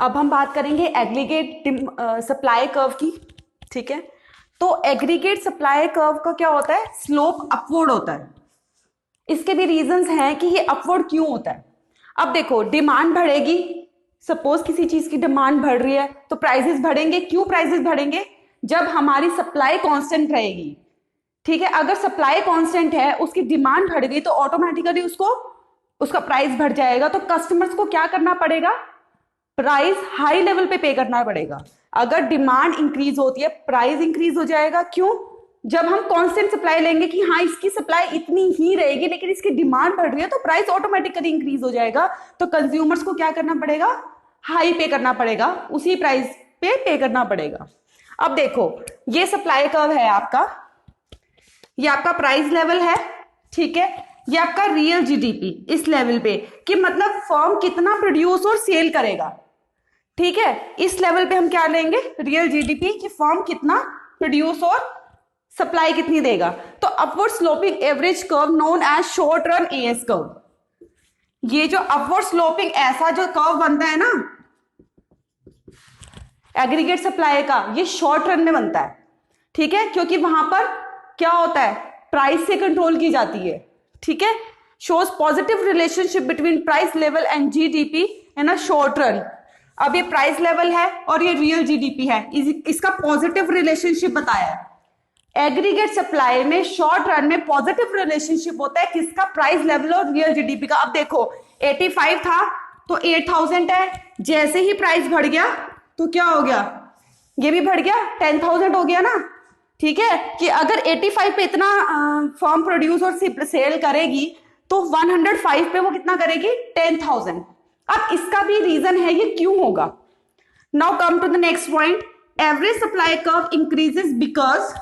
अब हम बात करेंगे एग्रीगेट सप्लाई कर्व की। ठीक है, तो एग्रीगेट सप्लाई कर्व का क्या होता है, स्लोप अपवर्ड होता है। इसके भी रीजंस हैं कि ये अपवर्ड क्यों होता है। अब देखो, डिमांड बढ़ेगी, सपोज किसी चीज की डिमांड बढ़ रही है तो प्राइसेस बढ़ेंगे। क्यों प्राइसेस बढ़ेंगे? जब हमारी सप्लाई कांस्टेंट रहेगी। ठीक है, अगर सप्लाई कांस्टेंट है, उसकी डिमांड बढ़ गई तो ऑटोमेटिकली उसका प्राइस बढ़ जाएगा। तो कस्टमर्स को क्या करना पड़ेगा, प्राइस हाई लेवल पे पे करना पड़ेगा। अगर डिमांड इंक्रीज होती है, प्राइस इंक्रीज हो जाएगा। क्यों? जब हम कांस्टेंट सप्लाई लेंगे कि हाँ इसकी सप्लाई इतनी ही रहेगी लेकिन इसकी डिमांड बढ़ रही है, तो प्राइस ऑटोमेटिकली इंक्रीज हो जाएगा। तो कंज्यूमर्स को क्या करना पड़ेगा, हाई पे करना पड़ेगा, उसी प्राइस पे करना पड़ेगा। अब देखो, ये सप्लाई कर्व है आपका, ये आपका प्राइस लेवल है। ठीक है, ये आपका रियल जीडीपी इस लेवल पे, कि मतलब फर्म कितना प्रोड्यूस और सेल करेगा। ठीक है, इस लेवल पे हम क्या लेंगे, रियल जीडीपी, कि फर्म कितना प्रोड्यूस और सप्लाई कितनी देगा। तो upward sloping average curve known as short run AS curve. ये जो अपवर्ड स्लोपिंग ऐसा जो कर्व बनता है ना एग्रीगेट सप्लाई का, ये शॉर्ट रन में बनता है। ठीक है, क्योंकि वहां पर क्या होता है, प्राइस से कंट्रोल की जाती है। ठीक है, shows positive relationship between price level and GDP in a short run. अब ये प्राइस लेवल है और ये रियल जीडीपी है, इसका पॉजिटिव रिलेशनशिप बताया है। एग्रीगेट सप्लाई में शॉर्ट रन में पॉजिटिव रिलेशनशिप होता है किसका, प्राइस लेवल और रियल जीडीपी का। अब देखो 85 था तो 8000 है, जैसे ही प्राइस बढ़ गया तो क्या हो गया, ये भी बढ़ गया, 10,000 हो गया ना। ठीक है, कि अगर 85 पे इतना फर्म प्रोड्यूस और सेल करेगी तो 105 पे वो कितना करेगी, 10,000। अब इसका भी रीजन है ये क्यों होगा। Now come to the next point, average supply curve increases because,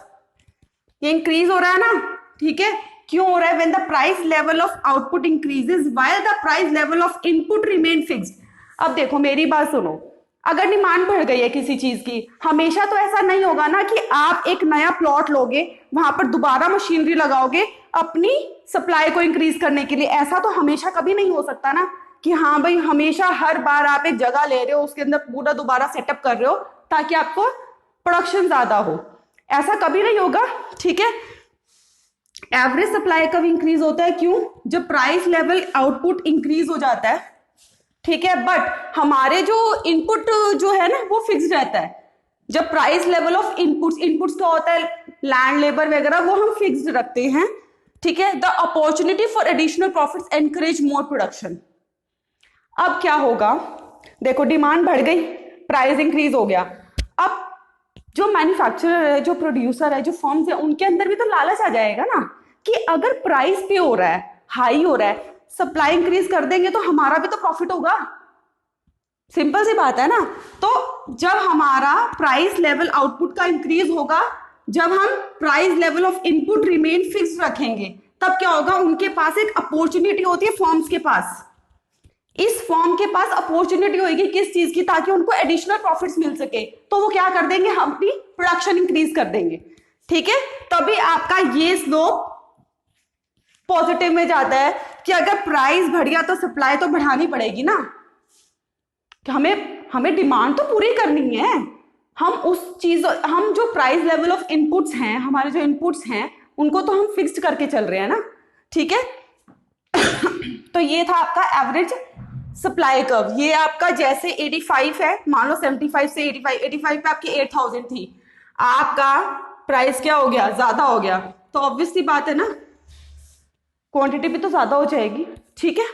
ये इंक्रीज हो रहा है ना। ठीक है, क्यों हो रहा है, when the price level of output increases while the price level of input remain fixed. अब देखो मेरी बात सुनो, अगर डिमांड बढ़ गई है किसी चीज की, हमेशा तो ऐसा नहीं होगा ना कि आप एक नया प्लॉट लोगे, वहां पर दोबारा मशीनरी लगाओगे अपनी सप्लाई को इंक्रीज करने के लिए। ऐसा तो हमेशा कभी नहीं हो सकता ना कि हाँ भाई हमेशा हर बार आप एक जगह ले रहे हो, उसके अंदर पूरा दोबारा सेटअप कर रहे हो ताकि आपको प्रोडक्शन ज्यादा हो, ऐसा कभी नहीं होगा। ठीक है, एवरेज सप्लाई कब इंक्रीज होता है, क्यों, जब प्राइस लेवल आउटपुट इंक्रीज हो जाता है। ठीक है, बट हमारे जो इनपुट जो है ना वो फिक्स रहता है। जब प्राइस लेवल ऑफ इनपुट्स क्या होता है, लैंड लेबर वगैरह, वो हम फिक्स्ड रखते हैं। ठीक है, the opportunity for additional profits encourage more production. अब क्या होगा, देखो डिमांड बढ़ गई, प्राइस इंक्रीज हो गया। अब जो मैन्युफैक्चरर है, जो प्रोड्यूसर है, जो फर्म्स है, उनके अंदर भी तो लालच आ जाएगा ना कि अगर प्राइस पे हो रहा है, हाई हो रहा है, सप्लाई इंक्रीज कर देंगे तो हमारा भी तो प्रॉफिट होगा। सिंपल सी बात है ना। तो जब हमारा प्राइस लेवल आउटपुट का इंक्रीज होगा, जब हम price level of input remain fix रखेंगे, तब क्या होगा, उनके पास एक अपॉर्चुनिटी होती है फर्म्स के पास। इस फर्म के पास अपॉर्चुनिटी होगी किस चीज की, ताकि उनको एडिशनल प्रॉफिट्स मिल सके। तो वो क्या कर देंगे, हम अपनी प्रोडक्शन इंक्रीज कर देंगे। ठीक है, तभी आपका ये स्लोप पॉजिटिव में जाता है कि अगर प्राइस बढ़ गया तो सप्लाई तो बढ़ानी पड़ेगी ना, कि हमें डिमांड तो पूरी करनी है। हम जो प्राइस लेवल ऑफ इनपुट्स हैं, हमारे जो इनपुट्स हैं उनको तो हम फिक्स्ड करके चल रहे हैं ना। ठीक है तो ये था आपका एवरेज सप्लाई कर्व। ये आपका जैसे 85 है, मान लो 75 से 85 पे आपकी 8000 थी, आपका प्राइस क्या हो गया, ज्यादा हो गया, तो ऑब्वियसली बात है ना, क्वांटिटी भी तो ज्यादा हो जाएगी। ठीक है।